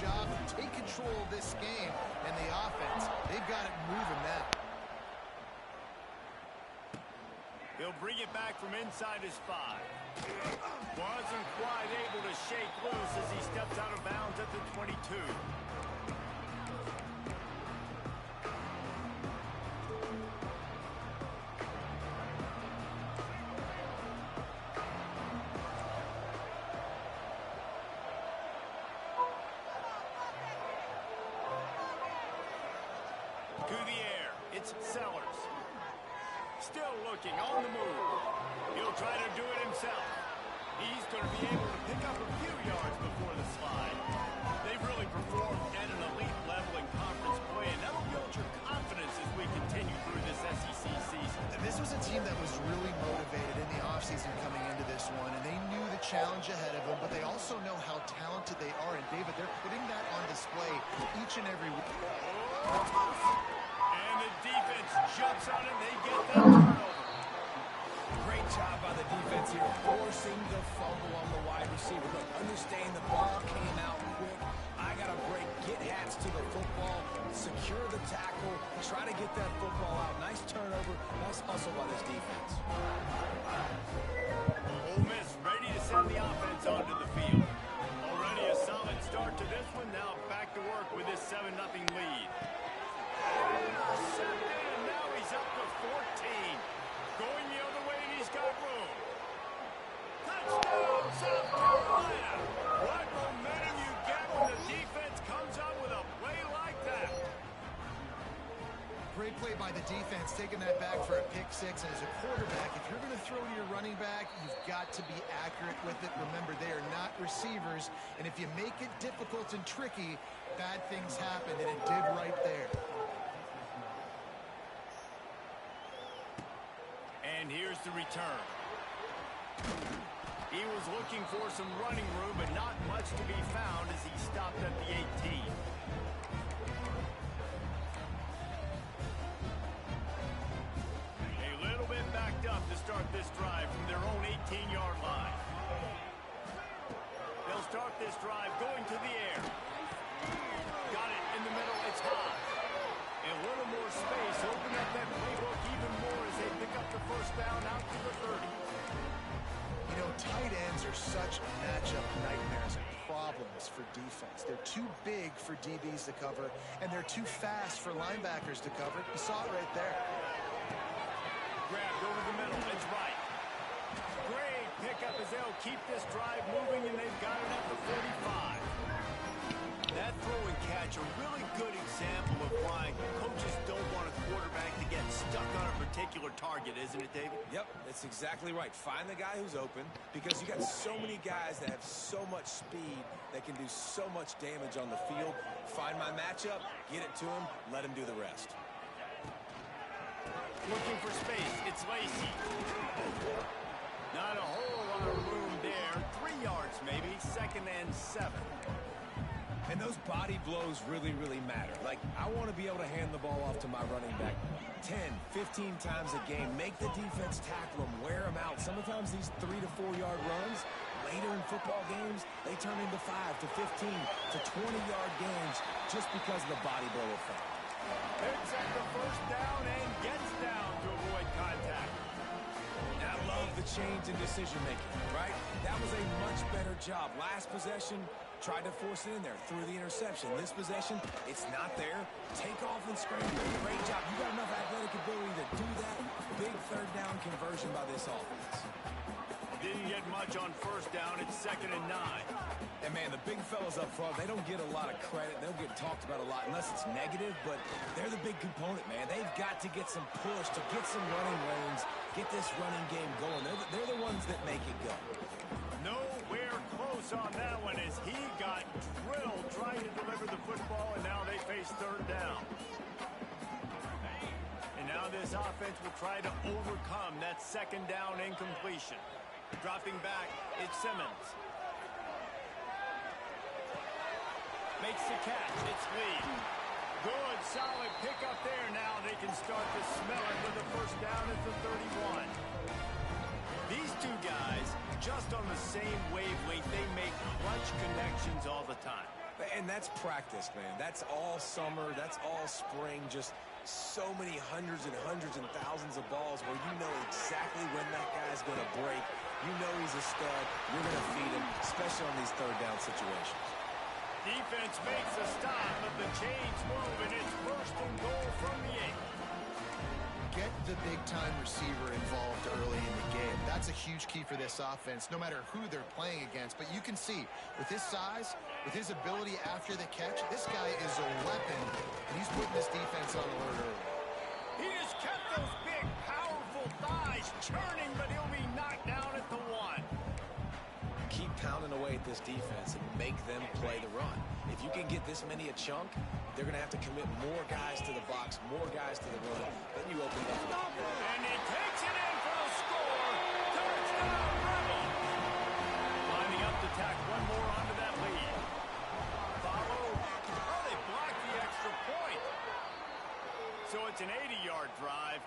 job to take control of this game. And the offense, they've got it moving now. He'll bring it back from inside his 5. Wasn't quite able to shake loose as he steps out of bounds at the 22. To the air, it's Sellers. Still looking on the move. He'll try to do it himself. He's going to be able to pick up a few yards before the slide. They've really performed at an elite level in conference play, and that'll build your confidence as we continue through this SEC season. And this was a team that was really motivated in the offseason coming into this one, and they knew the challenge ahead of them, but they also know how talented they are. And, David, they're putting that on display each and every week. And the defense jumps on it. They get that turnover. Great job by the defense here, forcing the fumble on the wide receiver. Look, understand the ball came out quick. I got to break, get hats to the football, secure the tackle, try to get that football out. Nice turnover, nice hustle by this defense. Ole Miss ready to send the offense onto the field. Already a solid start to this one. Now back to work with this 7-0 lead. Intercepted, and now he's up to 14. Going the other way, and he's got room. Touchdown, South Carolina! What momentum you get when the defense comes up with a play like that. Great play by the defense, taking that back for a pick 6. And as a quarterback, if you're going to throw to your running back, you've got to be accurate with it. Remember, they are not receivers, and if you make it difficult and tricky, bad things happen, and it did right there. And here's the return. He was looking for some running room, but not much to be found as he stopped at the 18. A little bit backed up to start this drive from their own 18-yard line. They'll start this drive going to the air. Got it in the middle. It's high. And a little more space. Open up that playbook even more as they pick up the first down out to the 30. You know, tight ends are such matchup nightmares and problems for defense. They're too big for DBs to cover, and they're too fast for linebackers to cover. You saw it right there. Grabbed over the middle. It's right. Great pickup as they'll keep this drive moving, and they've got it at the 45. That throw and catch, a really good example of why coaches don't want a quarterback to get stuck on a particular target, isn't it, David? Yep, that's exactly right. Find the guy who's open, because you got so many guys that have so much speed that can do so much damage on the field. Find my matchup, get it to him, let him do the rest. Looking for space, it's Lacey. Not a whole lot of room there. 3 yards maybe, 2nd and 7. And those body blows really, really matter. Like, I want to be able to hand the ball off to my running back 10, 15 times a game. Make the defense tackle them, wear them out. Sometimes these 3 to 4 yard runs, later in football games, they turn into 5 to 15 to 20-yard games just because of the body blow effect. Picks up the first down and gets down to avoid contact. And I love the change in decision-making, right? That was a much better job. Last possession, tried to force it in there through the interception. This possession, it's not there. Take off and scramble. Great job. You got enough athletic ability to do that. Big 3rd down conversion by this offense. Didn't get much on 1st down. It's 2nd and 9. And, man, the big fellas up front, they don't get a lot of credit. They'll get talked about a lot unless it's negative, but they're the big component, man. They've got to get some push, to get some running lanes, get this running game going. They're the ones that make it go. Nowhere close on that one as he got drilled trying to deliver the football, and now they face 3rd down. And now this offense will try to overcome that 2nd down incompletion. Dropping back, it's Simmons. Makes the catch, it's Lee. Good, solid pickup there. Now they can start to smell it with the first down at the 31. These two guys, just on the same wavelength, they make clutch connections all the time. And that's practice, man. That's all summer. That's all spring. Just so many hundreds and thousands of balls where you know exactly when that guy's going to break. You know he's a stud. You're going to feed him, especially on these third down situations. Defense makes a stop, but the chains move, and it's first and goal from the 8. Get the big-time receiver involved early in the game. That's a huge key for this offense, no matter who they're playing against. But you can see, with his size, with his ability after the catch, this guy is a weapon, and he's putting this defense on alert early. He has kept those big, powerful thighs churning, but he'll be knocked down at the 1. Keep pounding away at this defense and make them play the run. If you can get this many a chunk, they're going to have to commit more guys to the box, more guys to the run. Then you open it up. And he takes it in for the score. Touchdown, Rebels. Lining up to tack one more onto that lead. Follow. Oh, they blocked the extra point. So it's an 80-yard drive,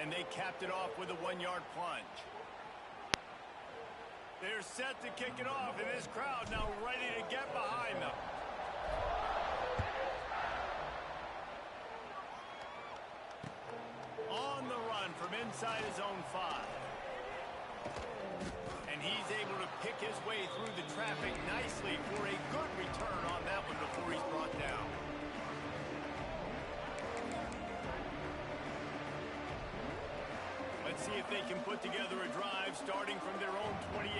and they capped it off with a 1-yard plunge. They're set to kick it off, and this crowd now ready to get behind them. On the run from inside his own 5. And he's able to pick his way through the traffic nicely for a good return on that one before he's brought down. Let's see if they can put together a drive starting from their own 28.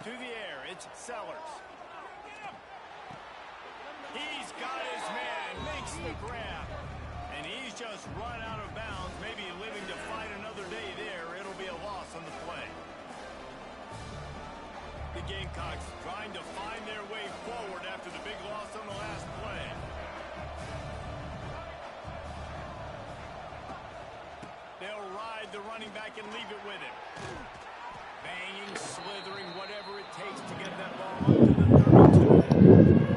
To the air, it's Sellers. He's got his man, makes the grab. And he's just run out of bounds, maybe living to fight another day there. It'll be a loss on the play. The Gamecocks trying to find their way forward after the big loss on the last play. They'll ride the running back and leave it with him. Banging, slithering, whatever it takes to get that ball up to the 32.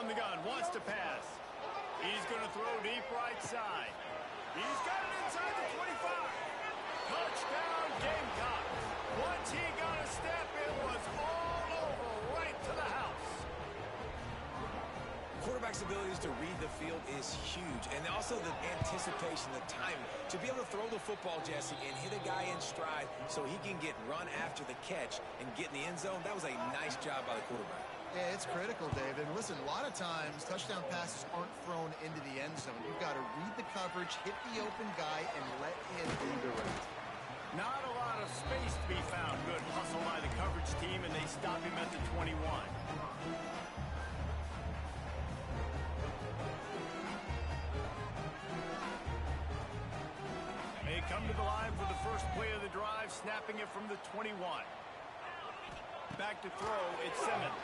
From the gun, wants to pass. He's going to throw deep right side. He's got it inside the 25. Touchdown, Gamecocks. Once he got a step, it was all over, right to the house. Quarterback's abilities to read the field is huge, and also the anticipation, the time to be able to throw the football, Jesse, and hit a guy in stride so he can get run after the catch and get in the end zone. That was a nice job by the quarterback. Yeah, it's critical, David. Listen, a lot of times touchdown passes aren't thrown into the end zone. You've got to read the coverage, hit the open guy, and let him do the rest. Not a lot of space to be found. Good hustle by the coverage team, and they stop him at the 21. They come to the line for the first play of the drive, snapping it from the 21. Back to throw, it's Simmons.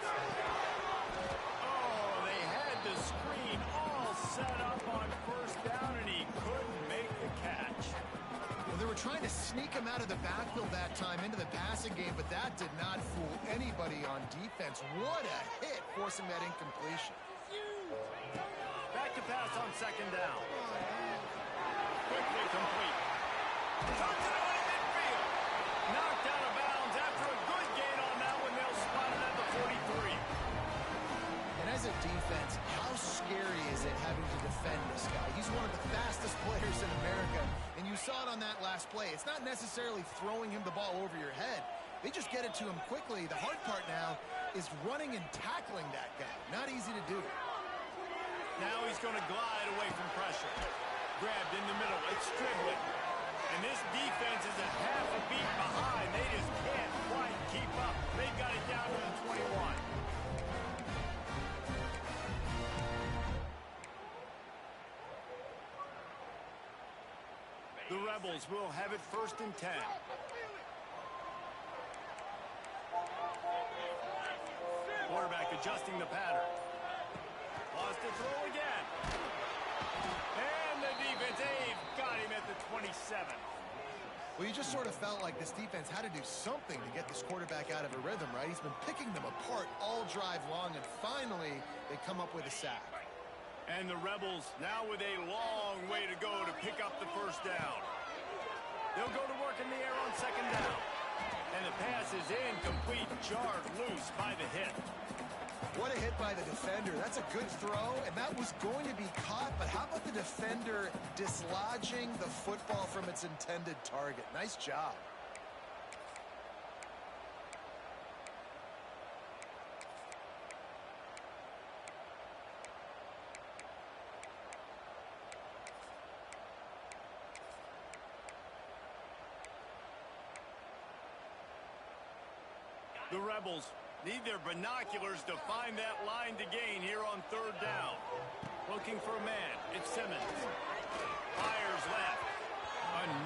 Oh, they had the screen all set up on first down, and he couldn't make the catch. Well, they were trying to sneak him out of the backfield that time into the passing game, but that did not fool anybody on defense. What a hit, forcing that incompletion. Back to pass on second down. Quickly complete. Tucked it away midfield. Knocked out of bounds after a good gain on that one. They'll spot it at the 43. And as a defense, how scary is it having to defend this guy? He's one of the fastest players in America, and you saw it on that last play. It's not necessarily throwing him the ball over your head. They just get it to him quickly. The hard part now is running and tackling that guy. Not easy to do. Now he's going to glide away from pressure. Grabbed in the middle. It's Stribley. And this defense is a half a beat behind. They just can't quite keep up. They've got it down to the 21. The Rebels will have it 1st and 10. Quarterback adjusting the pattern. Wants to throw again. And the defense, got him at the 27. Well, you just sort of felt like this defense had to do something to get this quarterback out of a rhythm, right? He's been picking them apart all drive long, and finally they come up with a sack. And the Rebels now with a long way to go to pick up the 1st down. They'll go to work in the air on 2nd down. And the pass is incomplete, jarred loose by the hit. What a hit by the defender. That's a good throw, and that was going to be caught, but how about the defender dislodging the football from its intended target? Nice job. The Rebels need their binoculars to find that line to gain here on 3rd down. Looking for a man. It's Simmons. Fires left.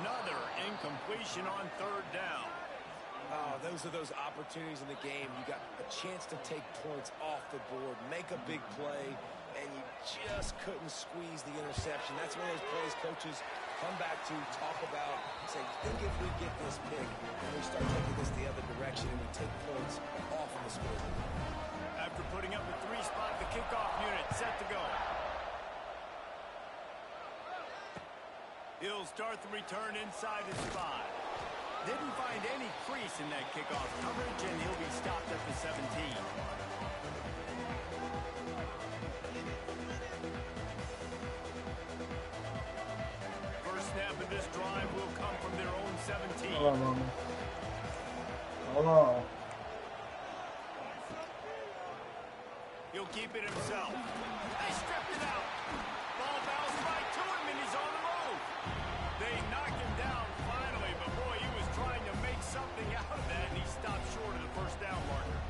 Another incompletion on 3rd down. Oh, those are those opportunities in the game. You got a chance to take points off the board, make a big play, and you just couldn't squeeze the interception. That's one of those plays coaches come back to talk about, say, think if we get this pick and we start taking this the other direction and we take points off of the scoreboard. After putting up a 3-spot, the kickoff unit set to go. He'll start the return inside his 5. Didn't find any crease in that kickoff coverage, and he'll be stopped at the 17. First snap of this drive will come from their own 17. He'll keep it himself. They stripped it out. Ball bounced right to him, and he's on the move. They knock him down finally, but boy, he was trying to make something out of that, and he stopped short of the 1st down marker.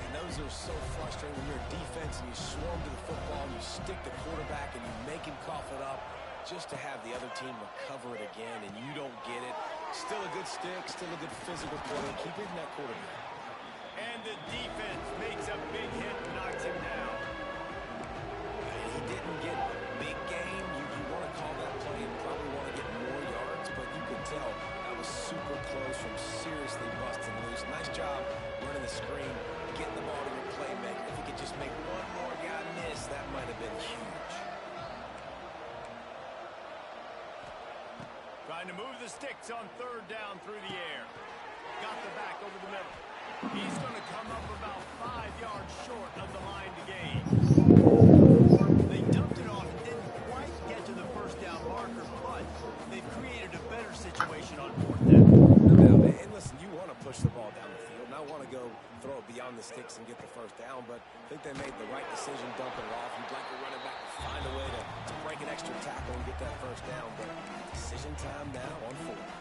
And those are so frustrating when you're a defense and you swarm to the football, and you stick the quarterback, and you make him cough it up, just to have the other team recover it again, and you don't get it. Still a good stick, still a good physical play. Keep hitting that quarterback. And the defense makes a big hit and knocks him down. He didn't get a big game. You want to call that play and probably want to get more yards, but you could tell that was super close from seriously busting loose. Nice job running the screen, getting the ball to your playmaker. If he could just make one more guy miss, that might have been huge. Trying to move the sticks on 3rd down through the air. Got the back over the middle. He's going to come up about 5 yards short of the line to gain. They dumped it off and didn't quite get to the 1st down marker, but they've created a better situation on 4th down. And listen, you want to push the ball down the field, not want to go throw it beyond the sticks and get the 1st down, but I think they made the right decision dumping it off. You'd like a running back to find a way to break an extra tackle and get that 1st down, but decision time now on 4th.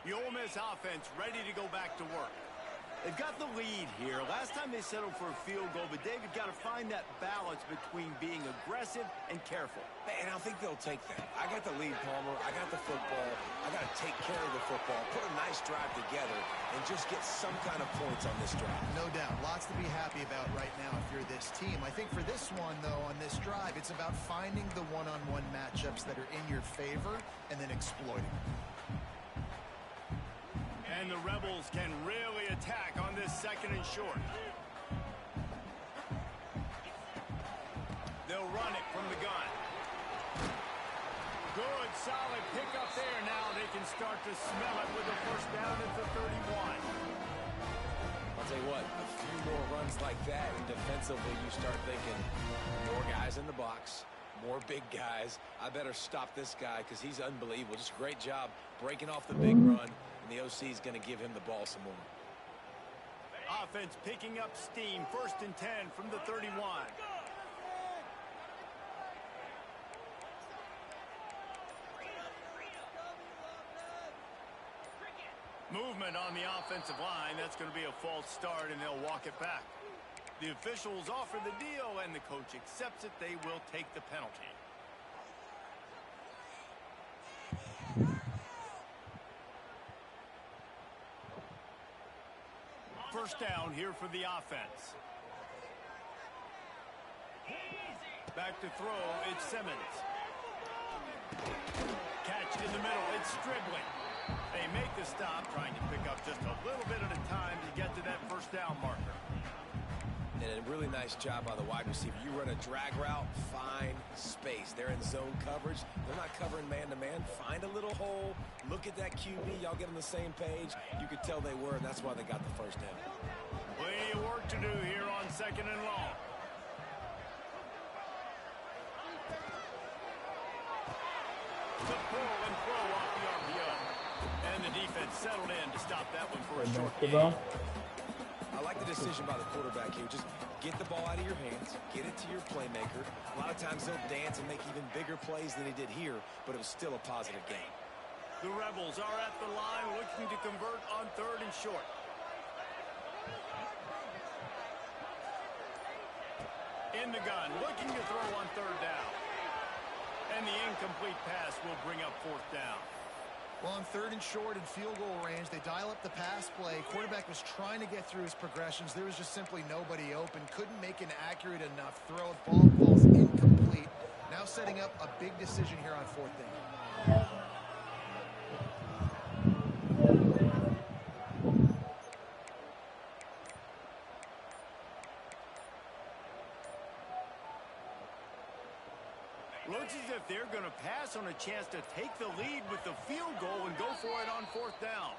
The Ole Miss offense ready to go back to work. They've got the lead here. Last time they settled for a field goal, but David got to find that balance between being aggressive and careful. And I think they'll take that. I got the lead, Palmer. I got the football. I got to take care of the football, put a nice drive together, and just get some kind of points on this drive. No doubt. Lots to be happy about right now if you're this team. I think for this one, though, on this drive, it's about finding the one-on-one matchups that are in your favor and then exploiting them. And the Rebels can really attack on this 2nd and short. They'll run it from the gun. Good, solid pickup there. Now they can start to smell it with a 1st down at the 31. I'll tell you what, a few more runs like that, and defensively you start thinking, more guys in the box, more big guys. I better stop this guy because he's unbelievable. Just a great job breaking off the big run. And the OC is going to give him the ball some more. Offense picking up steam. 1st and 10 from the 31. Movement movement on the offensive line. That's going to be a false start, and they'll walk it back. The officials offer the deal, and the coach accepts it. They will take the penalty. First down here for the offense. Back to throw, it's Simmons. Catch in the middle, it's Stribling. They make the stop, trying to pick up just a little bit at a time to get to that first down marker. And a really nice job by the wide receiver. You run a drag route, find space. They're in zone coverage. They're not covering man-to-man. Find a little hole. Look at that QB. Y'all get on the same page. You could tell they were, and that's why they got the first down. Plenty of work to do here on 2nd and long. The pull and throw off the RPO. And the defense settled in to stop that one for a short gain. I like the decision by the quarterback here. Just get the ball out of your hands, get it to your playmaker. A lot of times they'll dance and make even bigger plays than he did here, but it was still a positive game. The Rebels are at the line looking to convert on 3rd and short. In the gun, looking to throw on 3rd down. And the incomplete pass will bring up 4th down. Well, on 3rd and short and field goal range, they dial up the pass play. Quarterback was trying to get through his progressions. There was just simply nobody open. Couldn't make an accurate enough throw. Ball falls incomplete. Now setting up a big decision here on 4th down. Looks as if they're going to pass on a chance to take the lead with the field goal and go for it on 4th down.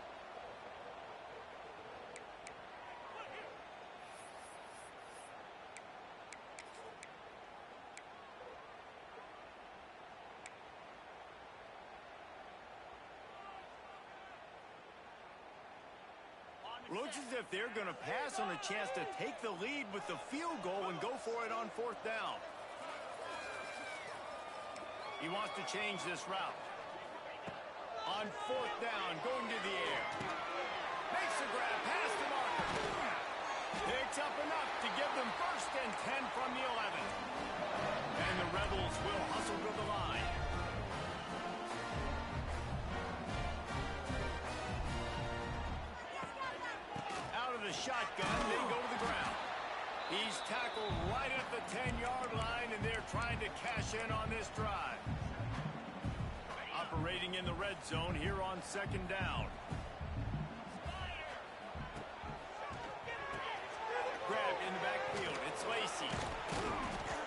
Looks as if they're going to pass on a chance to take the lead with the field goal and go for it on 4th down. He wants to change this route. On 4th down, going to the air. Makes the grab, pass to Marker. Picks up enough to give them 1st and 10 from the 11. And the Rebels will hustle to the line. Out of the shotgun, they go to the ground. He's tackled right at the 10-yard line, and they're trying to cash in on this drive. Operating in the red zone here on 2nd down. Grabbed in the backfield. It's Lacey.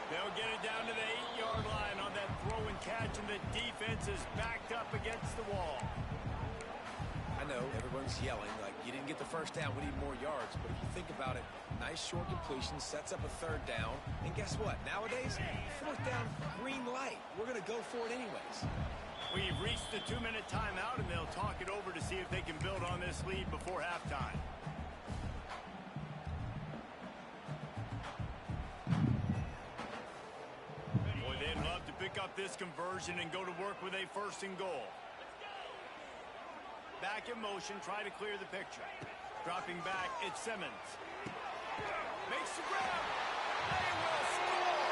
They'll get it down to the 8-yard line on that throw and catch, and the defense is backed up against the wall. I know everyone's yelling like you didn't get the first down, we need more yards, but if you think about it, nice short completion sets up a 3rd down, and guess what, nowadays 4th down, green light, we're gonna go for it anyways. We've reached the 2-minute timeout, and they'll talk it over to see if they can build on this lead before halftime. Boy, they'd love to pick up this conversion and go to work with a 1st and goal. Back in motion, try to clear the picture. Dropping back, it's Simmons. Makes the grab. They will score.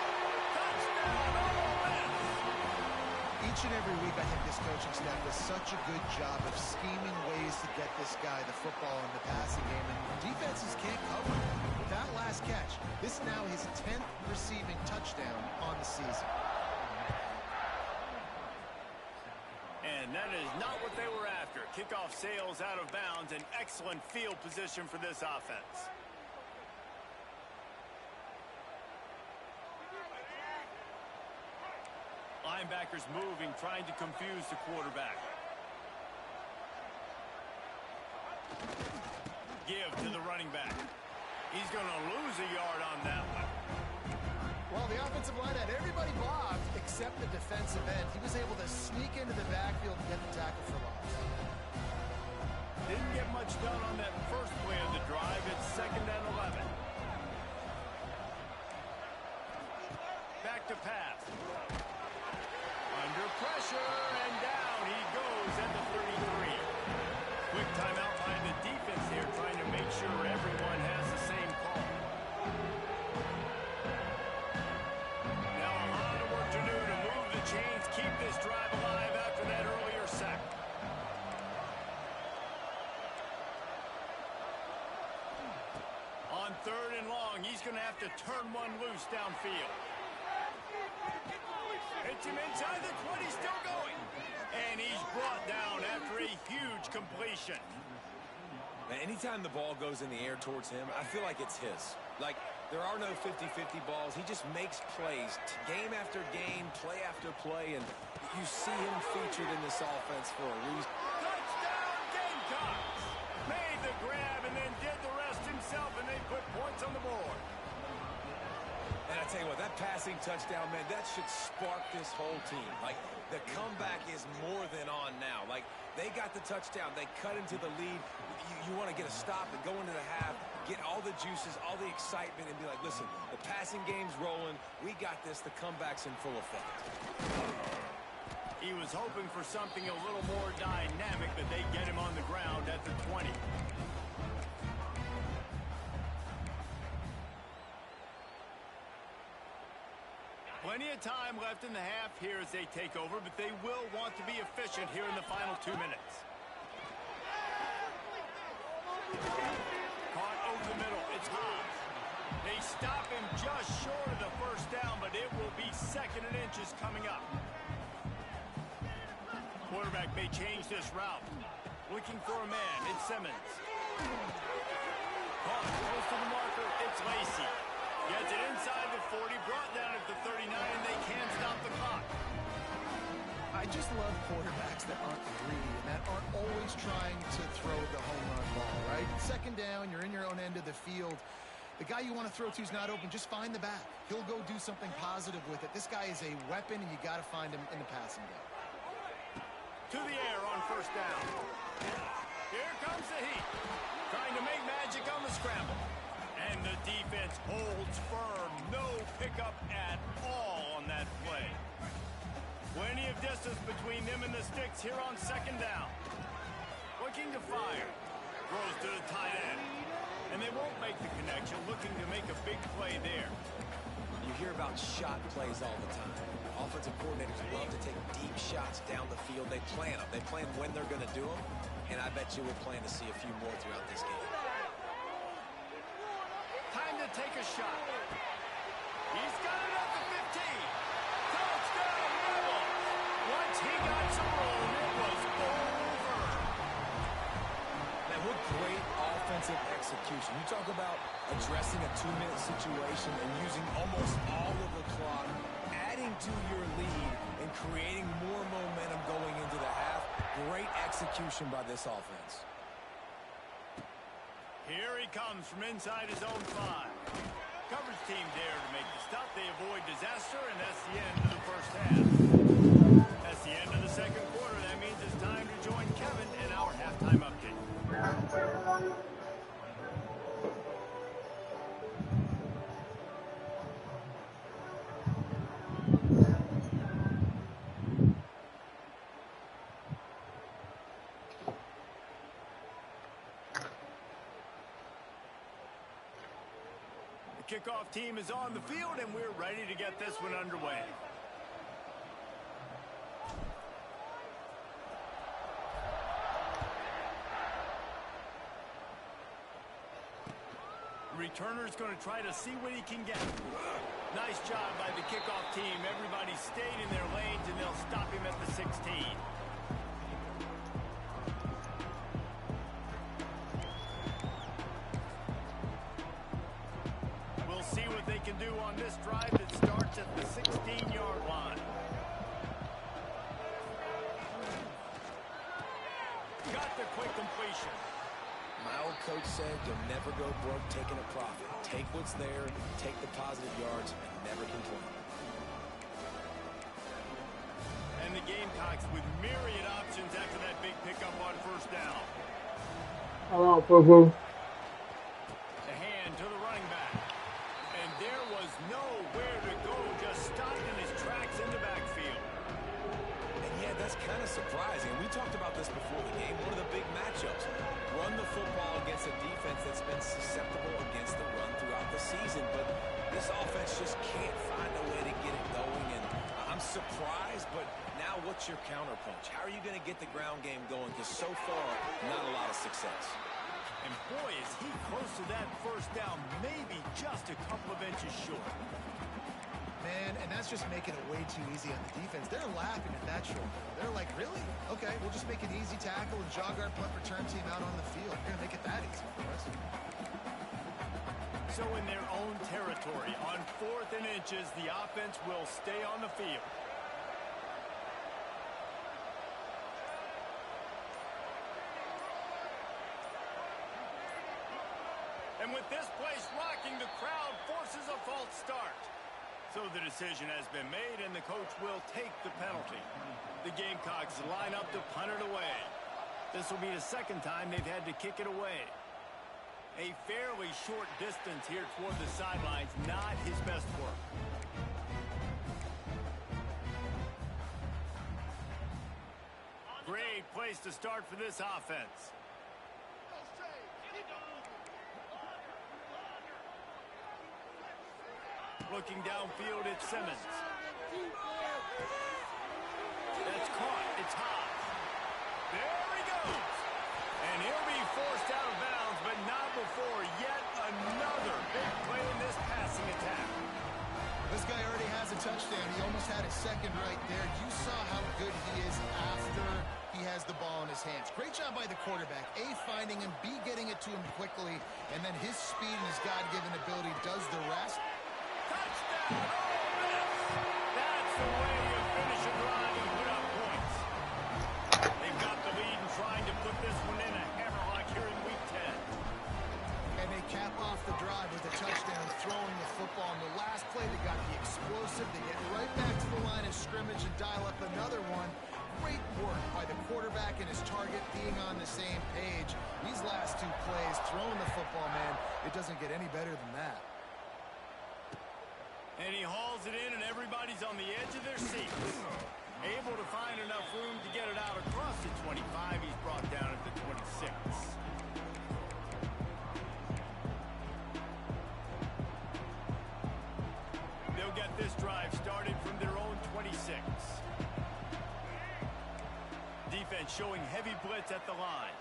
Touchdown, Ole Miss. Each and every week, I think this coaching staff does such a good job of scheming ways to get this guy the football in the passing game, and defenses can't cover it. With that last catch, this is now his 10th receiving touchdown on the season. And that is not what they were after. Kickoff sails out of bounds. An excellent field position for this offense. Linebackers moving, trying to confuse the quarterback. Give to the running back. He's going to lose a yard on that one. Well, the offensive line had everybody blocked except the defensive end. He was able to sneak into the backfield and get the tackle for loss. Didn't get much done on that first play of the drive. It's 2nd and 11. Back to pass. Under pressure, and down he goes at the 33. Quick timeout by the this drive alive after that earlier sack. On 3rd and long, he's going to have to turn one loose downfield. Hits him inside the 20, still going. And he's brought down after a huge completion. Now, anytime the ball goes in the air towards him, I feel like it's his. Like, there are no 50-50 balls. He just makes plays, game after game, play after play, and you see him featured in this offense for a reason. Touchdown, Gamecocks! Made the grab and then did the rest himself, and they put points on the board. And I tell you what, that passing touchdown, man, that should spark this whole team. Like, the comeback is more than on now. Like, they got the touchdown. They cut into the lead. You want to get a stop and go into the half, get all the juices, all the excitement, and be like, listen, the passing game's rolling. We got this. The comeback's in full effect. He was hoping for something a little more dynamic, but they get him on the ground at the 20. Plenty of time left in the half here as they take over, but they will want to be efficient here in the final 2 minutes. Caught over the middle. It's Hobbs. They stop him just short of the first down, but it will be 2nd and inches coming up. Quarterback may change this route. Looking for a man. It's Simmons. Caught close to the marker. It's Lacey. Gets it inside the 40, brought down at the 39, and they can't stop the clock. I just love quarterbacks that aren't greedy and that aren't always trying to throw the home run ball, right? 2nd down, you're in your own end of the field. The guy you want to throw to is not open. Just find the back. He'll go do something positive with it. This guy is a weapon, and you got to find him in the passing game. To the air on 1st down. Here comes the heat. Trying to make magic on the scramble. And the defense holds firm. No pickup at all on that play. Plenty of distance between them and the sticks here on 2nd down. Looking to fire. Throws to the tight end. And they won't make the connection. Looking to make a big play there. You hear about shot plays all the time. Offensive coordinators love to take deep shots down the field. They plan them. They plan when they're going to do them. And I bet you we'll plan to see a few more throughout this game. Time to take a shot. He's got it at the 15. Touchdown, Rebels. Once he got some room, it was over. Man, what great offensive execution. You talk about addressing a 2-minute situation and using almost all of the clock, adding to your lead and creating more momentum going into the half. Great execution by this offense. Here he comes from inside his own 5. Coverage team there to make the stop. They avoid disaster, and that's the end of the 1st half. That's the end of the 2nd quarter. That means it's time to join Kevin in our halftime update. Kickoff team is on the field, and we're ready to get this one underway. Returner's going to try to see what he can get. Nice job by the kickoff team. Everybody stayed in their lanes, and they'll stop him at the 16. Do on this drive that starts at the 16-yard line. Got the quick completion. My old coach said you'll never go broke taking a profit. Take what's there, take the positive yards, and never complain. And the Gamecocks with myriad options after that big pickup on 1st down. Hello, Poo-Poo. The hand to the running back. And there was nowhere to go, just stopped in his tracks in the backfield. And yeah, that's kind of surprising. We talked about this before the game. One of the big matchups. Run the football against a defense that's been susceptible against the run throughout the season. But this offense just can't find a way to get it going. And I'm surprised, but now what's your counterpunch? How are you going to get the ground game going? Because so far, not a lot of success. And boy, is he close to that first down, maybe just a couple of inches short. Man, and that's just making it way too easy on the defense. They're laughing at that short. They're like, really? Okay, we'll just make an easy tackle and jog our punt return team out on the field. We're going to make it that easy for us. So in their own territory, on 4th and inches, the offense will stay on the field. And with this place rocking, the crowd forces a false start. So the decision has been made, and the coach will take the penalty. The Gamecocks line up to punt it away. This will be the second time they've had to kick it away. A fairly short distance here toward the sidelines, not his best work. Great place to start for this offense. Looking downfield, it's Simmons. That's caught. It's high. There he goes. And he'll be forced out of bounds, but not before yet another big play in this passing attack. This guy already has a touchdown. He almost had his second right there. You saw how good he is after he has the ball in his hands. Great job by the quarterback. A, finding him, B, getting it to him quickly, and then his speed and his God-given ability does the rest. Touchdown! Oh, miss! That's the way you finish a drive and put up points. They've got the lead and trying to put this one in a hammerlock here in Week 10. And they cap off the drive with a touchdown, throwing the football. On the last play, they got the explosive. They get right back to the line of scrimmage and dial up another one. Great work by the quarterback and his target being on the same page. These last two plays, throwing the football, man, it doesn't get any better than that. And he hauls it in, and everybody's on the edge of their seats. Able to find enough room to get it out across the 25. He's brought down at the 26. They'll get this drive started from their own 26. Defense showing heavy blitz at the line.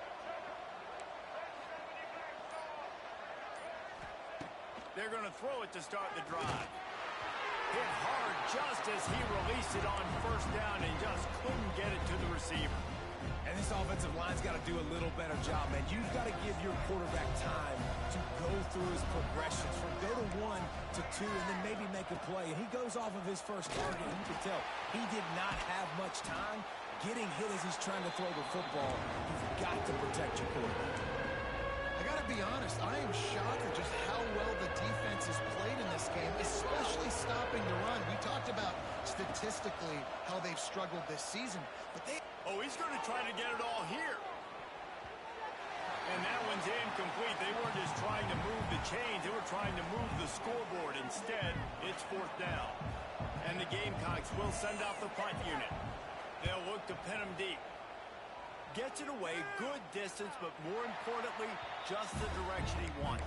They're going to throw it to start the drive. Hit hard just as he released it on first down and just couldn't get it to the receiver. And this offensive line's got to do a little better job, man. You've got to give your quarterback time to go through his progressions from go to 1 to 2 and then maybe make a play. And he goes off of his first target. You can tell he did not have much time getting hit as he's trying to throw the football. You've got to protect your quarterback. I got to be honest, I am shocked at just how well the defense has played in this game, especially stopping the run. We talked about statistically how they've struggled this season, but they... Oh, he's going to try to get it all here. And that one's incomplete. They weren't just trying to move the chains. They were trying to move the scoreboard. Instead, it's 4th down. And the Gamecocks will send out the punt unit. They'll look to pin him deep. Gets it away, good distance, but more importantly, just the direction he wanted.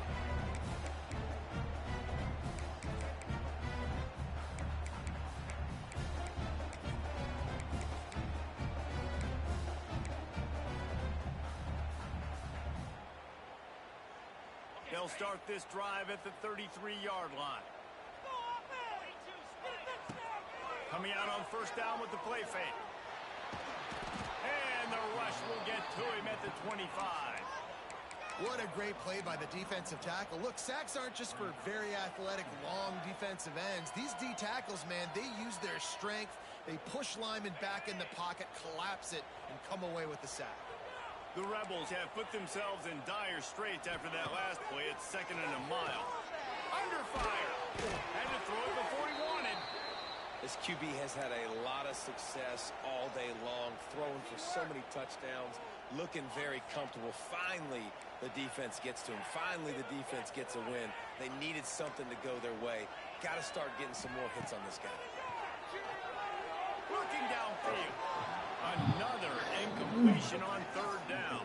They'll start this drive at the 33-yard line. Coming out on first down with the play fake. And the rush will get to him at the 25. What a great play by the defensive tackle. Look, sacks aren't just for very athletic, long defensive ends. These D tackles, man, they use their strength. They push linemen back in the pocket, collapse it, and come away with the sack. The Rebels have put themselves in dire straits after that last play. It's 2nd and a mile. Under fire. Had to throw it before he wanted. This QB has had a lot of success all day long, throwing for so many touchdowns, looking very comfortable. Finally, the defense gets to him. Finally, the defense gets a win. They needed something to go their way. Got to start getting some more hits on this guy. Looking downfield. Another incompletion on 3rd down.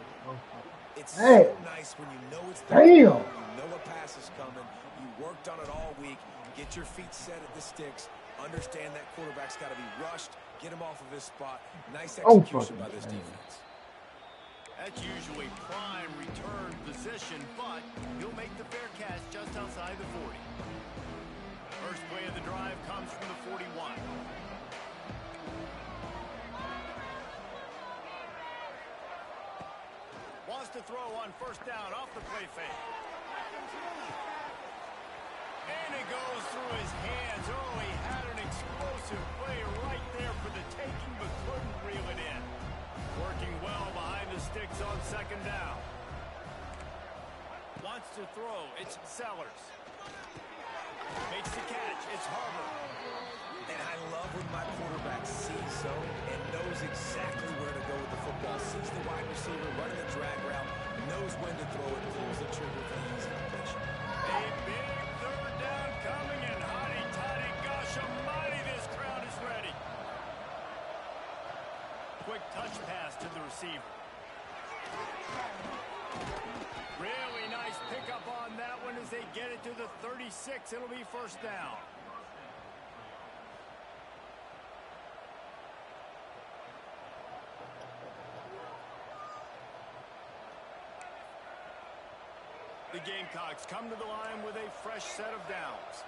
It's so nice when you know it's there. You know a pass is coming. You worked on it all week. Get your feet set at the sticks. understand that quarterback's got to be rushed, get him off of his spot. Nice Oh, execution by fucking this man. defense. That's usually prime return position, but he'll make the fair catch just outside the 40. First play of the drive comes from the 41. Wants to throw on first down off the play fake. And it goes through his hands. Oh, he had an explosive play right there for the taking, but couldn't reel it in. Working well behind the sticks on second down. Wants to throw. It's Sellers. Makes the catch. It's Harbor. And I love when my quarterback sees zone and knows exactly where to go with the football. Sees the wide receiver running the drag route, knows when to throw it, pulls the trigger for the easy completion. A big third down coming, and hotty-toddy, gosh almighty, this crowd is ready. Quick touch pass to the receiver. Really nice pickup on that one as they get it to the 36. It'll be first down. The Gamecocks come to the line with a fresh set of downs.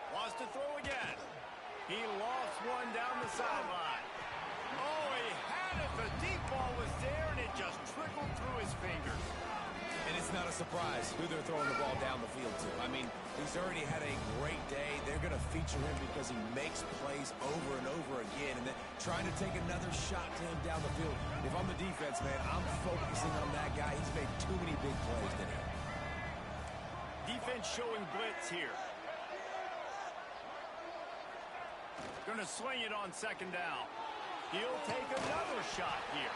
Wants to throw again. He lost one down the sideline. Oh, he had it. The deep ball was there, and it just trickled through his fingers. And it's not a surprise who they're throwing the ball down the field to. I mean, he's already had a great day. They're going to feature him because he makes plays over and over again. And then trying to take another shot to him down the field. If I'm the defense, man, I'm focusing on that guy. He's made too many big plays today. Defense showing blitz here. Going to swing it on second down. He'll take another shot here.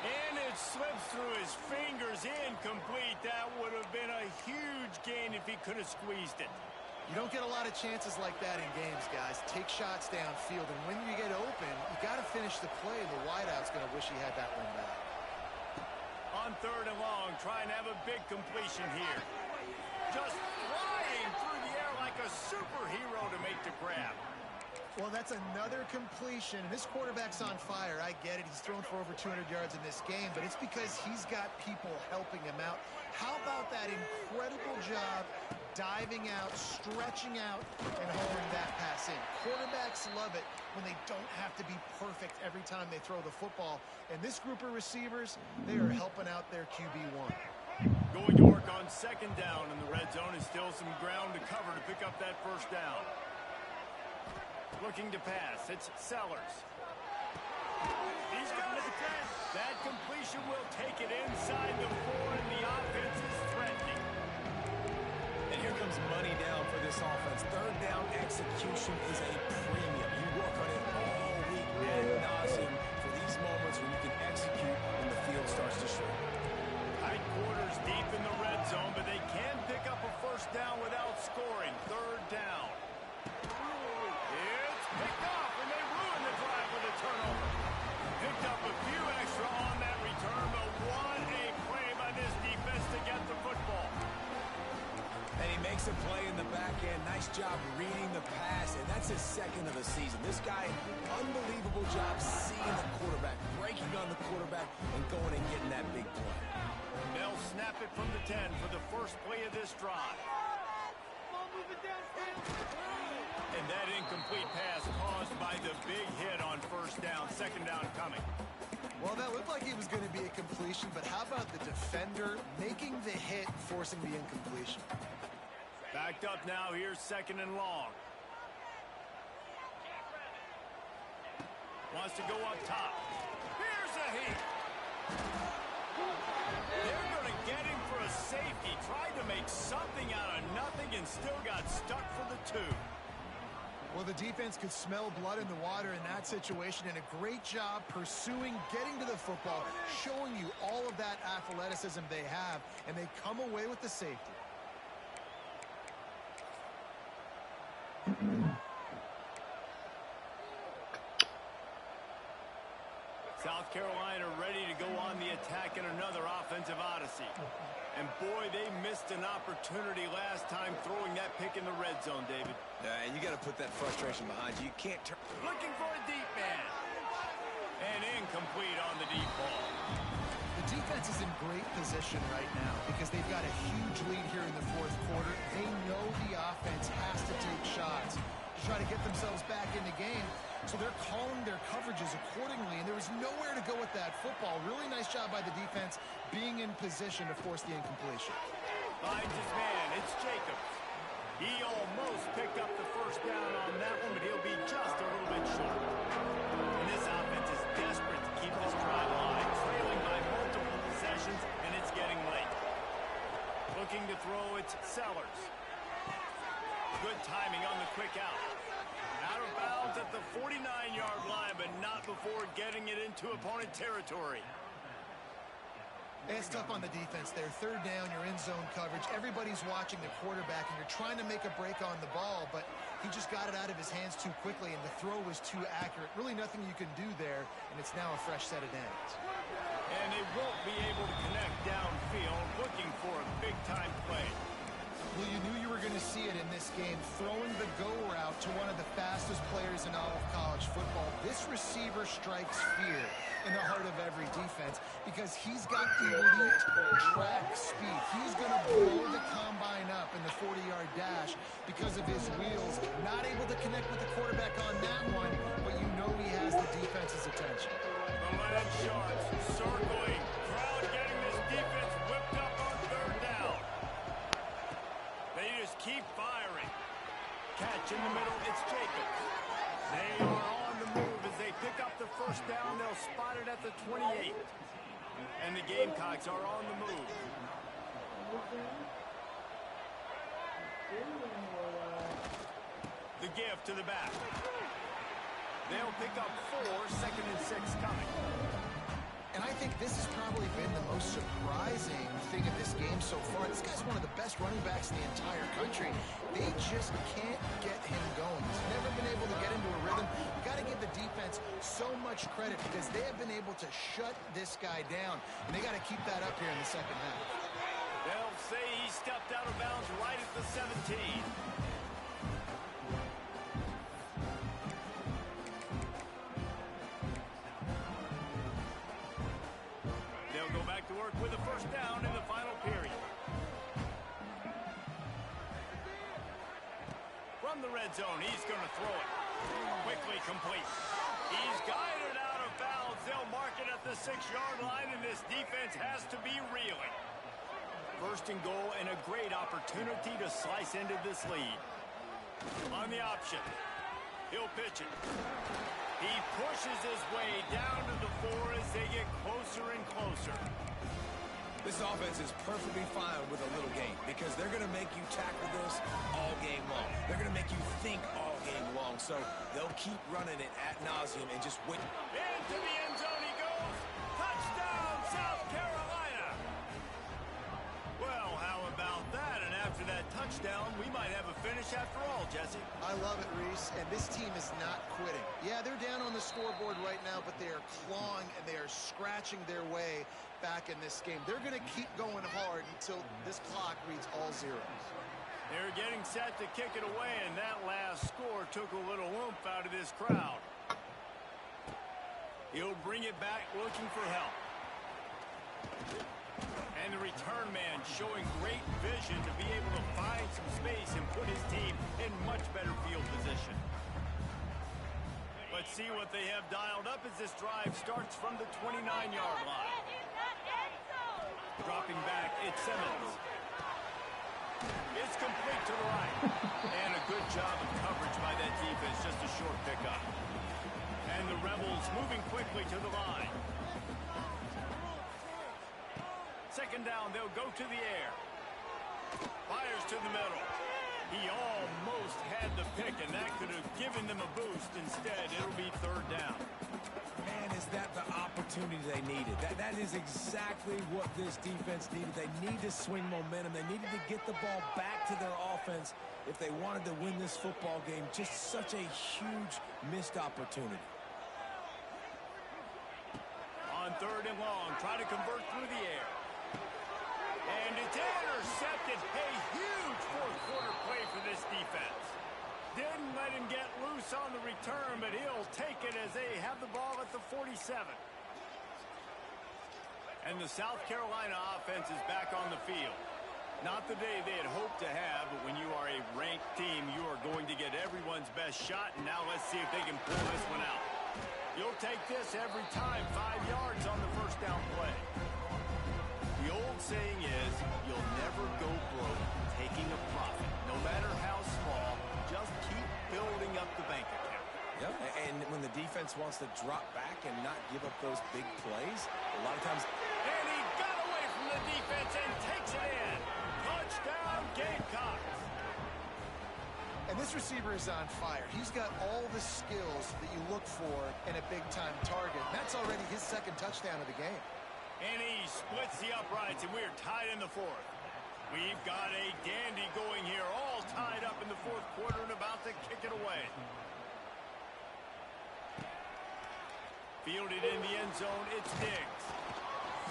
And it slips through his fingers, incomplete. That would have been a huge gain if he could have squeezed it. You don't get a lot of chances like that in games, guys. Take shots downfield, and when you get open, you got to finish the play. The wideout's going to wish he had that one back. On third and long, trying to have a big completion here. Just flying through the air like a superhero to make the grab. Well, that's another completion. This quarterback's on fire. I get it. He's thrown for over 200 yards in this game, but it's because he's got people helping him out. How about that incredible job diving out, stretching out, and hauling that pass in? Quarterbacks love it when they don't have to be perfect every time they throw the football. And this group of receivers, they are helping out their QB1. Going to work on second down in the red zone is still some ground to cover to pick up that first down. Looking to pass. It's Sellers. He's got it. That completion will take it inside the 4, and the offense is threatening. And here comes money down for this offense. Third down execution is a premium. You work on it all week ad nauseum for these moments when you can execute when the field starts to shrink. Tight quarters deep in the red zone, but they can pick up a first down without scoring. Third down. It's picked off, and they ruin the drive with a turnover. Picked up a few extra on that return, but what a play by this defense to get the football. And he makes a play in the back end. Nice job reading the pass, and that's his second of the season. This guy, unbelievable job seeing the quarterback, breaking on the quarterback, and going and getting that big play. They'll snap it from the 10 for the first play of this drive. And that incomplete pass caused by the big hit on first down. Second down coming. Well, that looked like it was going to be a completion, but how about the defender making the hit, forcing the incompletion? Backed up now. Here's second and long. Wants to go up top. Here's a heat. They're going to get him for a safety. Tried to make something out of nothing and still got stuck for the 2. Well, the defense could smell blood in the water in that situation, and a great job pursuing, getting to the football, showing you all of that athleticism they have, and they come away with the safety. South Carolina ready to go on the attack in another offensive odyssey. And boy, they missed an opportunity last time throwing that pick in the red zone, David. And you got to put that frustration behind you. You can't turn. Looking for a deep man. And incomplete on the deep ball. The defense is in great position right now because they've got a huge lead here in the fourth quarter. They know the offense has to take shots to try to get themselves back in the game. So they're calling their coverages accordingly, and there was nowhere to go with that football. Really nice job by the defense being in position to force the incompletion. Finds his man. It's Jacobs. He almost picked up the first down on that one, but he'll be just a little bit short. And this offense is desperate to keep this drive alive, trailing by multiple possessions, and it's getting late. Looking to throw, it's Sellers. Good timing on the quick out. Out of bounds at the 49-yard line, but not before getting it into opponent territory. It's tough on the defense there. Third down, you're in zone coverage. Everybody's watching the quarterback, and you're trying to make a break on the ball, but he just got it out of his hands too quickly, and the throw was too accurate. Really nothing you can do there, and it's now a fresh set of downs. And they won't be able to connect downfield, looking for a big-time play. Well, you knew you were going to see it in this game, throwing the go route to one of the fastest players in all of college football. This receiver strikes fear in the heart of every defense because he's got elite track speed. He's going to blow the combine up in the 40-yard dash because of his wheels. Not able to connect with the quarterback on that one, but you know he has the defense's attention. The Land Sharks circling. Crowd getting this defense whipped up on third down. They just keep firing. Catch in the middle, it's Jacobs. They are on the move as they pick up the first down. They'll spot it at the 28. And the Gamecocks are on the move. The give to the back. They'll pick up 4, 2nd and 6 coming. And I think this has probably been the most surprising thing of this game so far. This guy's one of the best running backs in the entire country. They just can't get him going. He's never been able to get into a rhythm. You've got to give the defense so much credit because they have been able to shut this guy down. And they got to keep that up here in the second half. They'll say he stepped out of bounds right at the 17. With a first down in the final period. From the red zone, he's going to throw it. Quickly complete. He's guided out of bounds. They'll mark it at the 6-yard line, and this defense has to be reeling. First and goal, and a great opportunity to slice into this lead. On the option, he'll pitch it. He pushes his way down to the 4 as they get closer and closer. This offense is perfectly fine with a little game because they're going to make you tackle this all game long. They're going to make you think all game long. So they'll keep running it ad nauseum and just wait. Into the end zone he goes. Touchdown, South Carolina. Well, how about that? And after that touchdown, we might have a finish after all, Jesse. I love it, Reese, and this team is not quitting. Yeah, they're down on the scoreboard right now, but they are clawing and they are scratching their way back in this game. They're going to keep going hard until this clock reads all zeros. They're getting set to kick it away, and that last score took a little oomph out of this crowd. He'll bring it back looking for help. And the return man showing great vision to be able to find some space and put his team in much better field position. Let's see what they have dialed up as this drive starts from the 29-yard line. Dropping back, it's Simmons. It's complete to the right. And a good job of coverage by that defense, just a short pickup. And the Rebels moving quickly to the line. Second down, they'll go to the air. Fires to the middle. He almost had the pick, and that could have given them a boost. Instead, it'll be third down. Man, is that the opportunity they needed? That is exactly what this defense needed. They need to swing momentum. They needed to get the ball back to their offense if they wanted to win this football game. Just such a huge missed opportunity. third and long. Try to convert through the air. And it's intercepted. A huge fourth quarter play for this defense. Didn't let him get loose on the return, but he'll take it as they have the ball at the 47. And the South Carolina offense is back on the field. Not the day they had hoped to have, but when you are a ranked team, you are going to get everyone's best shot, and now let's see if they can pull this one out. You'll take this every time, 5 yards on the first down play. The old saying is, you'll never go broke taking a profit. No matter how small, just keep building up the bank account. Yep, and when the defense wants to drop back and not give up those big plays, a lot of times... And he got away from the defense and takes it in. Touchdown, Gamecocks. And this receiver is on fire. He's got all the skills that you look for in a big-time target. That's already his second touchdown of the game. And he splits the uprights, and we're tied in the fourth. We've got a dandy going here, all tied up in the fourth quarter and about to kick it away. Fielded in the end zone, it's Diggs.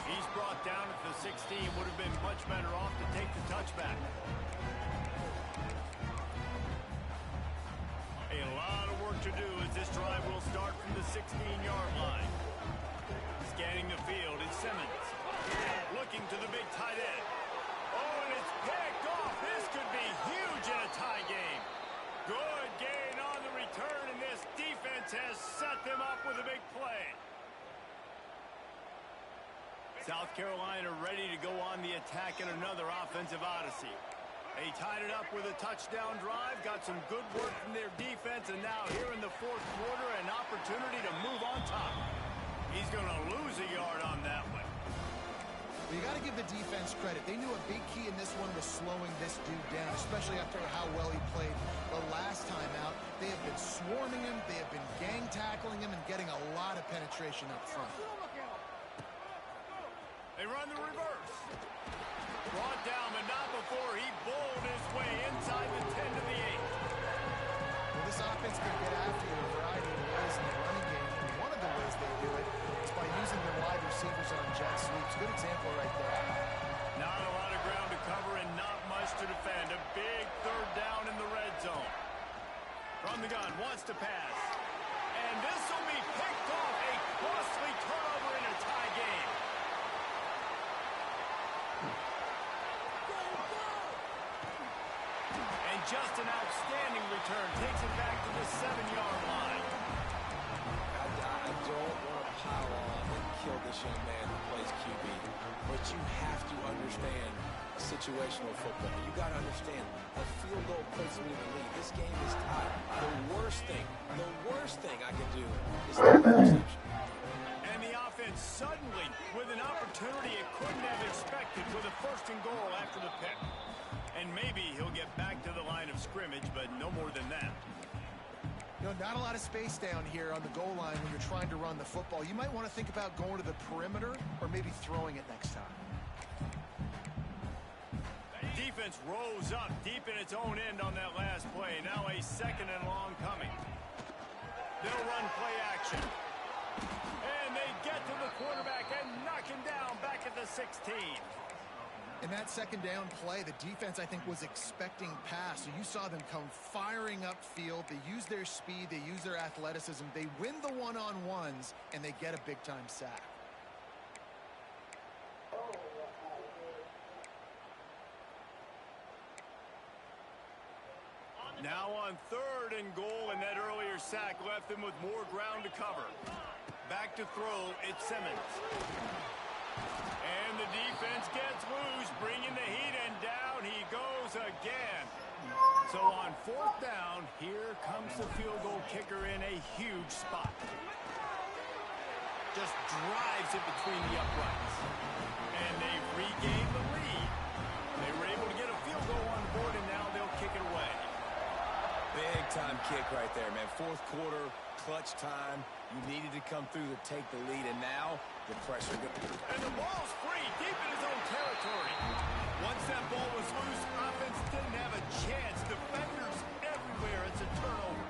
He's brought down at the 16, would have been much better off to take the touchback. A lot of work to do as this drive will start from the 16-yard line. Scanning the field, it's Simmons. Looking to the big tight end. Oh, and it's picked off. This could be huge in a tie game. Good gain on the return, and this defense has set them up with a big play. South Carolina ready to go on the attack in another offensive odyssey. They tied it up with a touchdown drive, got some good work from their defense, and now here in the fourth quarter, an opportunity to move on top. He's going to lose a yard on that one. You got to give the defense credit. They knew a big key in this one was slowing this dude down, especially after how well he played the last time out. They have been swarming him, they have been gang tackling him, and getting a lot of penetration up front. They run the reverse. Brought down, but not before he bowled his way inside the 10 to the 8. Well, this offense can get after you in a variety of ways in the running game. And one of the ways they do it is by using their wide receivers on jet sweeps. Good example right there. Not a lot of ground to cover and not much to defend. A big third down in the red zone. From the gun, wants to pass. And this will be picked off. A costly turnover in a tie game. And just an outstanding return. Takes it back to the 7-yard line. I don't want to pile on and kill this young man who plays QB, but you have to understand situational football. You got to understand a field goal puts me in the lead. This game is tied. The worst thing I can do is take the interception. And the offense suddenly with an opportunity it couldn't have expected with a first and goal after the pick. And maybe he'll get back to the line of scrimmage, but no more than that. You know, not a lot of space down here on the goal line when you're trying to run the football. You might want to think about going to the perimeter or maybe throwing it next time. Defense rose up deep in its own end on that last play. Now a second and long coming. They'll run play action. And they get to the quarterback and knock him down back at the 16. In that second down play, the defense, I think, was expecting pass. So you saw them come firing upfield. They use their speed. They use their athleticism. They win the one-on-ones, and they get a big-time sack. Now on third and goal, and that earlier sack left them with more ground to cover. Back to throw, it's Simmons. And the defense gets loose, bringing the heat, and down he goes again. So on fourth down, here comes the field goal kicker in a huge spot. Just drives it between the uprights. And they've regained the lead. They were able to get a field goal on the board, and now they'll kick it away. Big-time kick right there, man. Fourth quarter, clutch time. You needed to come through to take the lead, and now the pressure. And the ball's free, deep in his own territory. Once that ball was loose, offense didn't have a chance. Defenders everywhere. It's a turnover.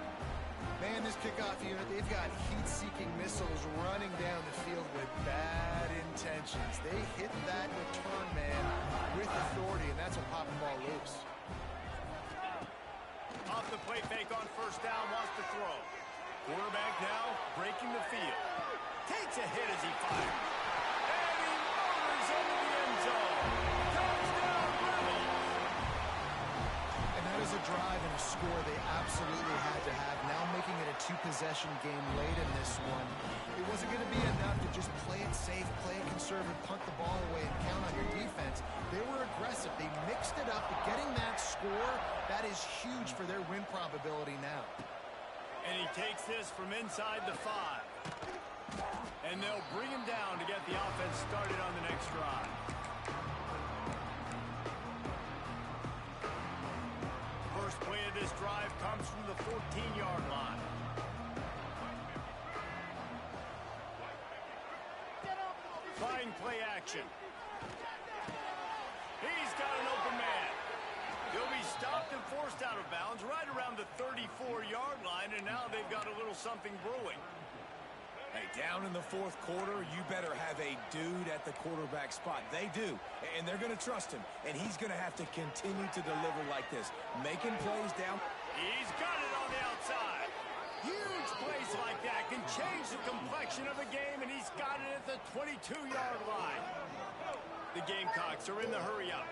Man, this kickoff unit, they've got heat-seeking missiles running down the field with bad They hit that return man with authority, and that's what popped the ball loose. Off the play fake on first down, wants to throw. Quarterback now breaking the field. Takes a hit as he fires. And he motors into the end zone. Touchdown, Rebels! And that is a drive and a score they absolutely had to have. Now making it a two-possession game late in this one. It wasn't going to be enough to just play it safe, play it conservative, punt the ball away, and count on your defense. They were aggressive. They mixed it up. But getting that score, that is huge for their win probability now. And he takes this from inside the 5. And they'll bring him down to get the offense started on the next drive. First play of this drive comes from the 14-yard line. Flying play action. He's got an open man. He'll be stopped and forced out of bounds right around the 34-yard line, and now they've got a little something brewing. Hey, down in the fourth quarter, you better have a dude at the quarterback spot. They do, and they're going to trust him, and he's going to have to continue to deliver like this, making plays down. He's got it on the outside. Huge plays like that can change the complexion of a game, and he's got it at the 22-yard line. The Gamecocks are in the hurry-up.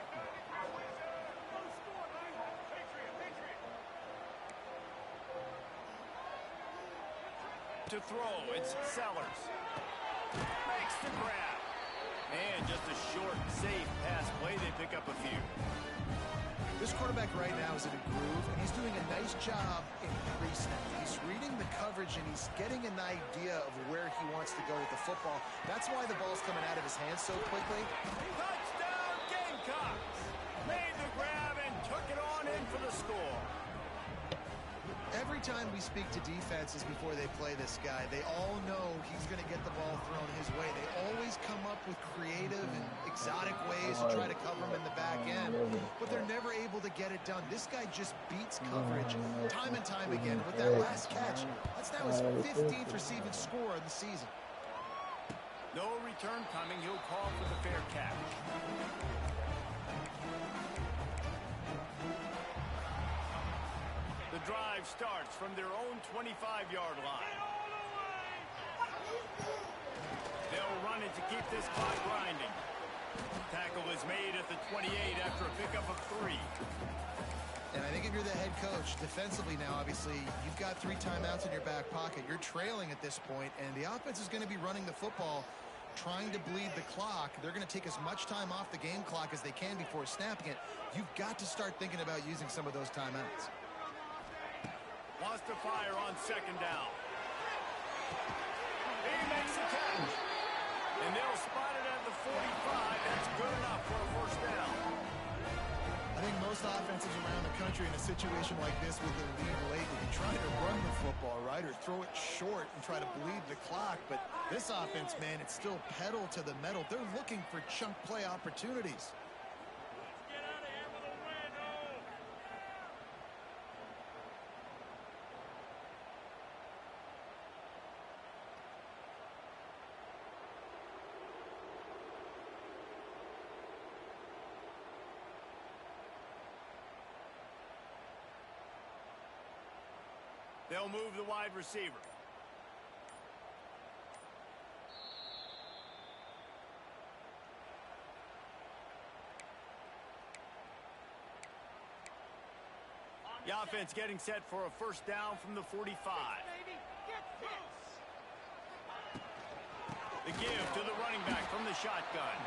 To throw, it's Sellers. Makes the grab. And just a short, safe pass play. They pick up a few. This quarterback right now is in a groove, and he's doing a nice job in pre-snap. He's reading the coverage, and he's getting an idea of where he wants to go with the football. That's why the ball's coming out of his hands so quickly. Touchdown, Gamecocks! Made the grab and took it on in for the score. Every time we speak to defenses before they play this guy, they all know he's going to get the ball thrown his way. They always come up with creative and exotic ways to try to cover him in the back end, but they're never able to get it done. This guy just beats coverage time and time again. With that last catch, that's now his 15th receiving score of the season. No return coming. He'll call for the fair catch. The drive starts from their own 25-yard line. They'll run it to keep this clock grinding. Tackle is made at the 28 after a pickup of 3. And I think if you're the head coach, defensively now, obviously, you've got 3 timeouts in your back pocket. You're trailing at this point, and the offense is going to be running the football, trying to bleed the clock. They're going to take as much time off the game clock as they can before snapping it. You've got to start thinking about using some of those timeouts. Wants to fire on second down. He makes the catch. And they'll spot it at the 45. That's good enough for a first down. I think most offenses around the country in a situation like this with a lead late would be trying to run the football, right, or throw it short and try to bleed the clock. But this offense, man, it's still pedal to the metal. They're looking for chunk play opportunities. They'll move the wide receiver. The offense getting set for a first down from the 45. The give to the running back from the shotgun.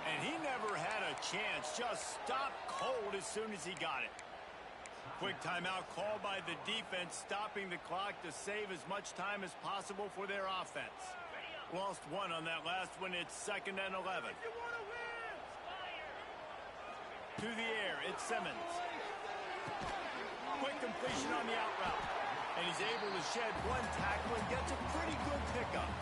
And he never had a chance. Just stopped cold as soon as he got it. Quick timeout called by the defense, stopping the clock to save as much time as possible for their offense. Lost 1 on that last one. It's 2nd and 11. To the air, it's Simmons. Quick completion on the out route. And he's able to shed 1 tackle and gets a pretty good pickup.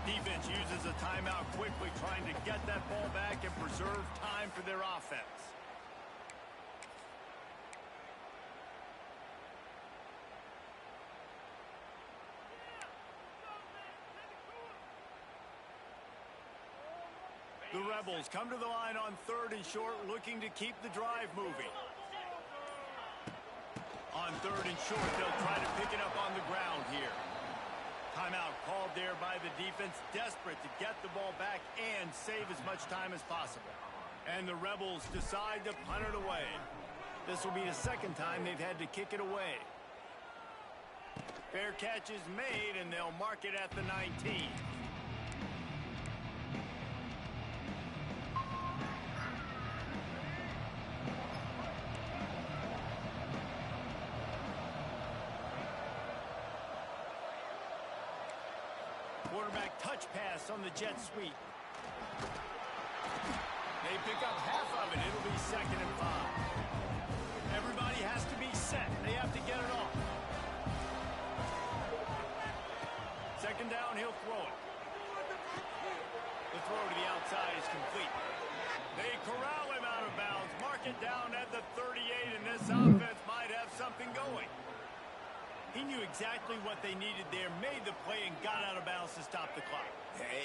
Defense uses a timeout quickly, trying to get that ball back and preserve time for their offense. The Rebels come to the line on 3rd and short, looking to keep the drive moving. On 3rd and short, they'll try to pick it up on the ground here. Timeout called there by the defense, desperate to get the ball back and save as much time as possible. And the Rebels decide to punt it away. This will be the 2nd time they've had to kick it away. Fair catch is made, and they'll mark it at the 19. Quarterback touch pass on the jet sweep. They pick up half of it. It'll be 2nd and 5. Everybody has to be set. They have to get it off. 2nd down, he'll throw it. The throw to the outside is complete. They corral him out of bounds. Mark it down at the 38, and this offense might have something going. He knew exactly what they needed there, made the play, and got out of bounds to stop the clock.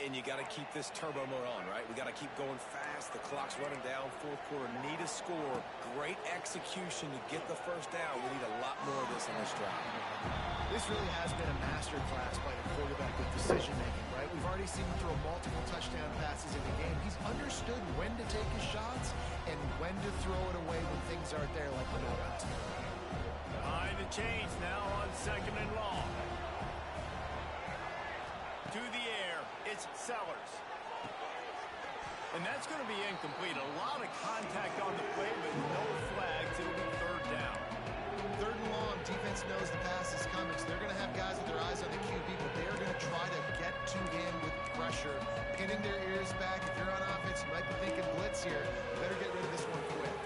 And you got to keep this turbo mode on, right? We got to keep going fast. The clock's running down. 4th quarter, need a score. Great execution to get the 1st down. We need a lot more of this in this drive. This really has been a master class by the quarterback with decision-making, right? We've already seen him throw multiple touchdown passes in the game. He's understood when to take his shots and when to throw it away when things aren't there, like the Dolphins. Behind the chains now on 2nd and long. To the air, it's Sellers. And that's going to be incomplete. A lot of contact on the play, but no flags. It'll be 3rd down. 3rd and long, defense knows the pass is coming, so they're going to have guys with their eyes on the QB, but they are going to try to get to him with pressure, pinning their ears back. If you're on offense, you might be thinking blitz here. You better get rid of this one quick.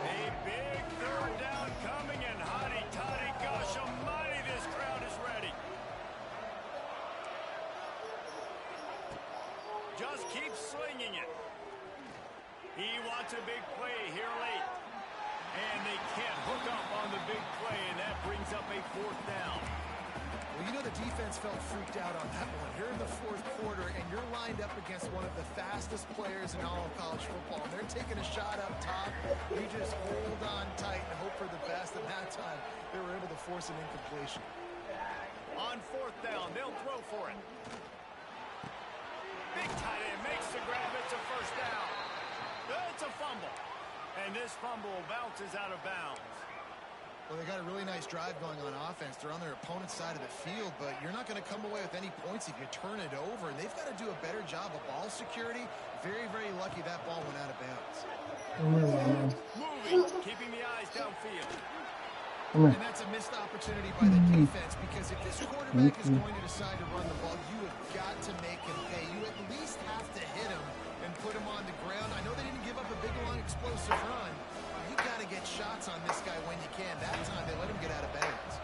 A big 3rd down coming, and hotty toddy, gosh almighty, this crowd is ready. Just keep slinging it. He wants a big play here late. And they can't hook up on the big play, and that brings up a 4th down. Well, you know the defense felt freaked out on that one. You're in the 4th quarter, and you're lined up against one of the fastest players in all of college football. And they're taking a shot up top. You just hold on tight and hope for the best. And that time, they were able to force an incompletion. On 4th down, they'll throw for it. Big tight end makes the grab. It's a 1st down. It's a fumble. And this fumble bounces out of bounds. Well, they got a really nice drive going on offense. They're on their opponent's side of the field, but you're not going to come away with any points if you turn it over. And they've got to do a better job of ball security. Very, very lucky that ball went out of bounds. Moving, keeping the eyes downfield. And that's a missed opportunity by the defense, because if this quarterback is going to decide to run the ball, you have got to make him pay. You at least have to hit him and put him on the ground. I know they didn't give up a big, long, explosive run. You got to get shots on this guy when you can. That time, they let him get out of bounds.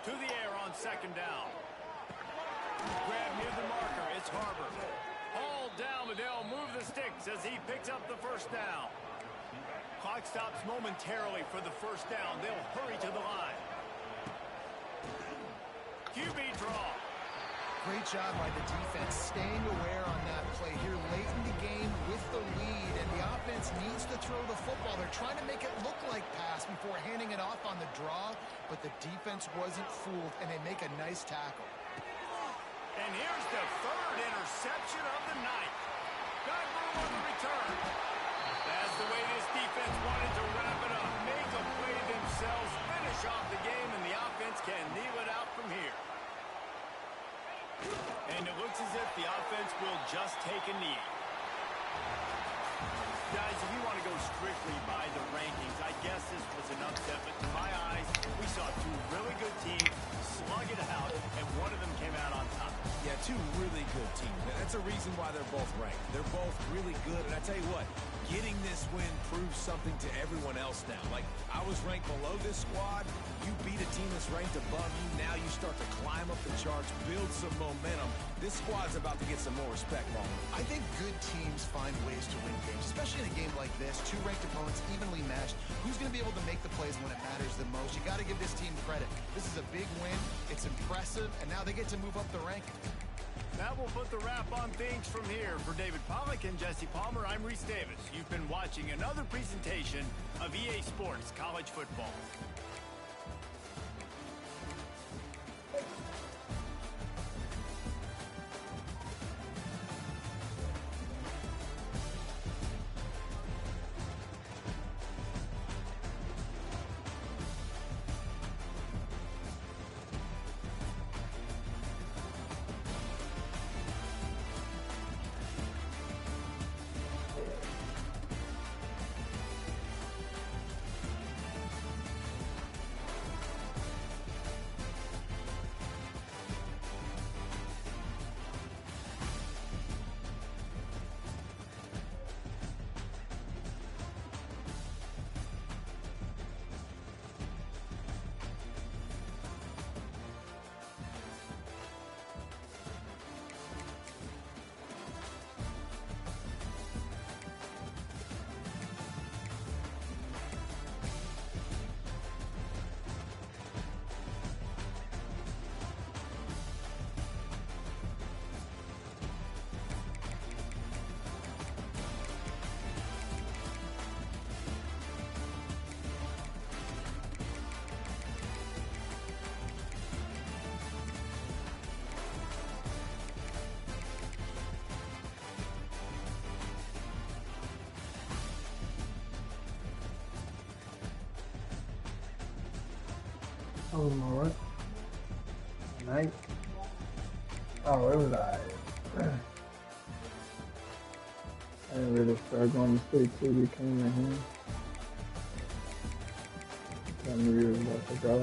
To the air on 2nd down. Grab near the marker. It's Harbor. Hauled down, but they'll move the sticks as he picks up the 1st down. Clock stops momentarily for the 1st down. They'll hurry to the line. QB draw. Great job by the defense staying aware on that play here late in the game with the lead, and the offense needs to throw the football. They're trying to make it look like pass before handing it off on the draw, but the defense wasn't fooled, and they make a nice tackle. And here's the 3rd interception of the night. Got room on the return. That's the way this defense wanted to wrap it up. Make a play themselves, finish off the game, and the offense can kneel it out from here. And it looks as if the offense will just take a knee. Guys, if you want to go strictly by the rankings, I guess this was an upset, but to my eyes, we saw 2 really good teams slug it out, and one of them came out on top. Yeah, 2 really good teams. Now, that's a reason why they're both ranked. They're both really good, and I tell you what, getting this win proves something to everyone else now. Like, I was ranked below this squad. You beat a team that's ranked above you. Now you start to climb up the charts, build some momentum. This squad's about to get some more respect, Ball. I think good teams find ways to win games, especially in a game like this. 2 ranked opponents evenly matched. Who's going to be able to make the plays when it matters the most? You got to give this team credit. This is a big win. It's impressive, and now they get to move up the ranking. That we'll put the wrap on things from here. For David Pollack and Jesse Palmer, I'm Reese Davis. You've been watching another presentation of EA Sports College Football. That was my what? Night? Oh, it was alright. I didn't really start going to sleep till we came in here. I knew you was about to go.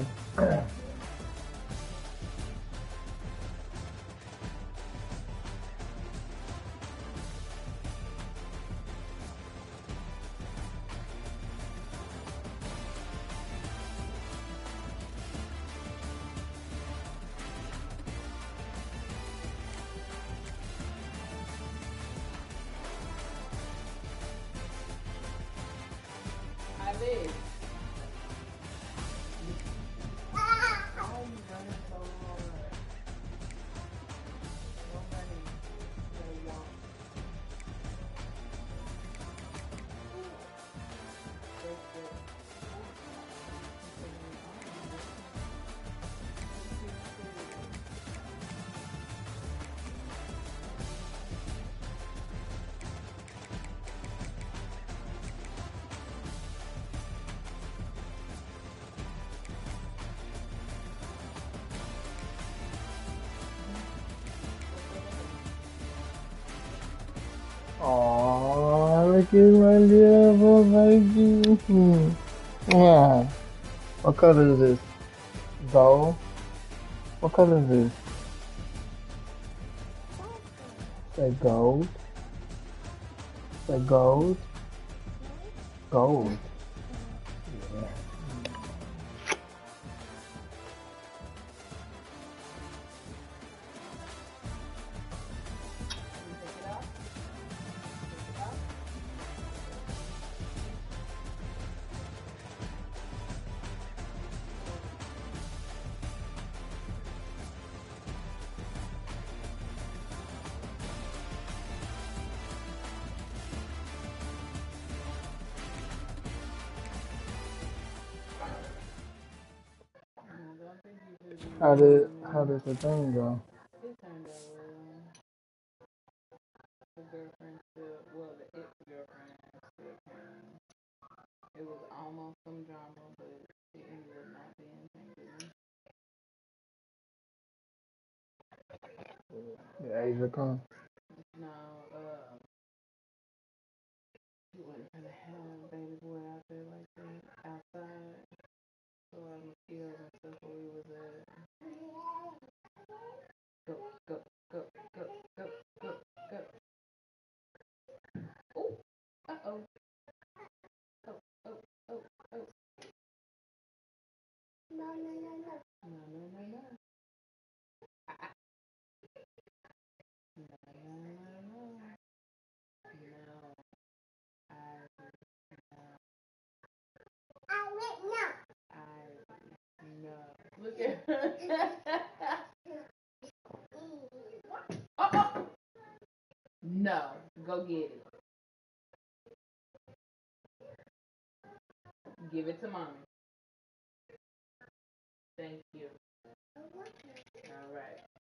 Aww, look at my little baby. Yeah. What color is this? Gold? What color is this? That gold? That gold? Gold. Yeah. How did the thing go? It turned out well. The girlfriend still, well, the ex-girlfriend still came. It was almost some drama, but it ended up not being anything. The Asia come? No, he wasn't gonna have baby boy out there like that, outside. So I was mosquitoes and stuff where we was at. Go, go, go, go, go, go, go. Oh, uh-oh. Oh, oh, oh, oh. No, no, no, no. No, no, no, no. No, no, no, no. No. I no. Look at her. Oh, oh. No, go get it. Give it to mommy. Thank you. All right.